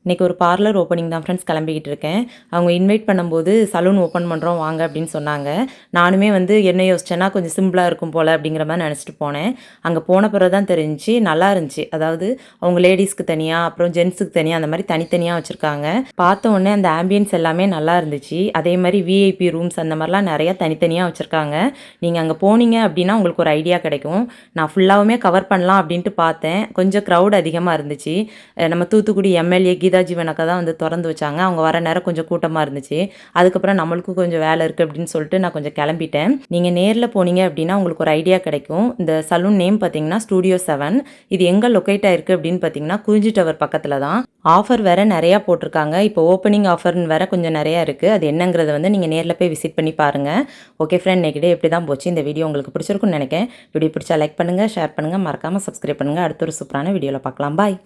இன்றைக்கி ஒரு parlour opening தான் ஃப்ரெண்ட்ஸ் கிளம்பிக்கிட்டு இருக்கேன். அவங்க இன்வைட் பண்ணும்போது சலூன் ஓப்பன் பண்ணுறோம் வாங்க அப்படின்னு சொன்னாங்க. நானுமே வந்து என்ன யோசிச்சேன்னா கொஞ்சம் சிம்பிளாக இருக்கும் போல் அப்படிங்கிற மாதிரி நினச்சிட்டு போனேன். அங்கே போன பிறகு தான் தெரிஞ்சுச்சு நல்லா இருந்துச்சு. அதாவது அவங்க லேடிஸ்க்கு தனியாக அப்புறம் ஜென்ஸுக்கு தனியாக அந்த மாதிரி தனித்தனியாக வச்சுருக்காங்க. பார்த்த உடனே அந்த ஆம்பியன்ஸ் எல்லாமே நல்லா இருந்துச்சு. அதே மாதிரி விஐபி ரூம்ஸ் அந்த மாதிரிலாம் நிறையா தனித்தனியாக வச்சுருக்காங்க. நீங்கள் அங்கே போனீங்க அப்படின்னா உங்களுக்கு ஒரு ஐடியா கிடைக்கும். நான் ஃபுல்லாகவுமே கவர் பண்ணலாம் அப்படின்ட்டு பார்த்தேன். கொஞ்சம் க்ரௌட் அதிகமாக இருந்துச்சு. நம்ம தூத்துக்குடி எம்எல்ஏ கீதா ஜீவன் அக்கா தான் வந்து திறந்து வச்சாங்க. அவங்க வர நேரம் கொஞ்சம் கூட்டமாக இருந்துச்சு. அதுக்கப்புறம் நம்மளுக்கும் கொஞ்சம் வேலை இருக்குது அப்படின்னு சொல்லிட்டு நான் கொஞ்சம் கிளம்பிட்டேன். நீங்கள் நேரில் போனீங்க அப்படின்னா உங்களுக்கு ஒரு ஐடியா கிடைக்கும். இந்த சலூன் நேம் பார்த்தீங்கன்னா ஸ்டூடியோ 7. இது எங்கே லொக்கேட் ஆயிருக்கு அப்படின்னு பார்த்தீங்கன்னா குறிஞ்சி டவர் பக்கத்தில் தான். ஆஃபர் வேறு நிறையா போட்டிருக்காங்க. இப்போ ஓப்பனிங் ஆஃபர்னு வேறு கொஞ்சம் நிறையா இருக்குது. அது என்னங்கிறத வந்து நீங்கள் நேரில் போய் விசிட் பண்ணி பாருங்கள். ஓகே ஃப்ரெண்ட், இன்னைக்கு டே எப்படி தான் போச்சு. இந்த வீடியோ உங்களுக்கு பிடிச்சிருக்குன்னு நினைக்கிறேன். வீடியோ பிடிச்சா லைக் பண்ணுங்கள், ஷேர் பண்ணுங்கள், மறக்காமல் சப்ஸ்கிரைப் பண்ணுங்கள். அடுத்த ஒரு சூப்பரான வீடியோவில் பார்க்கலாம். பாய்.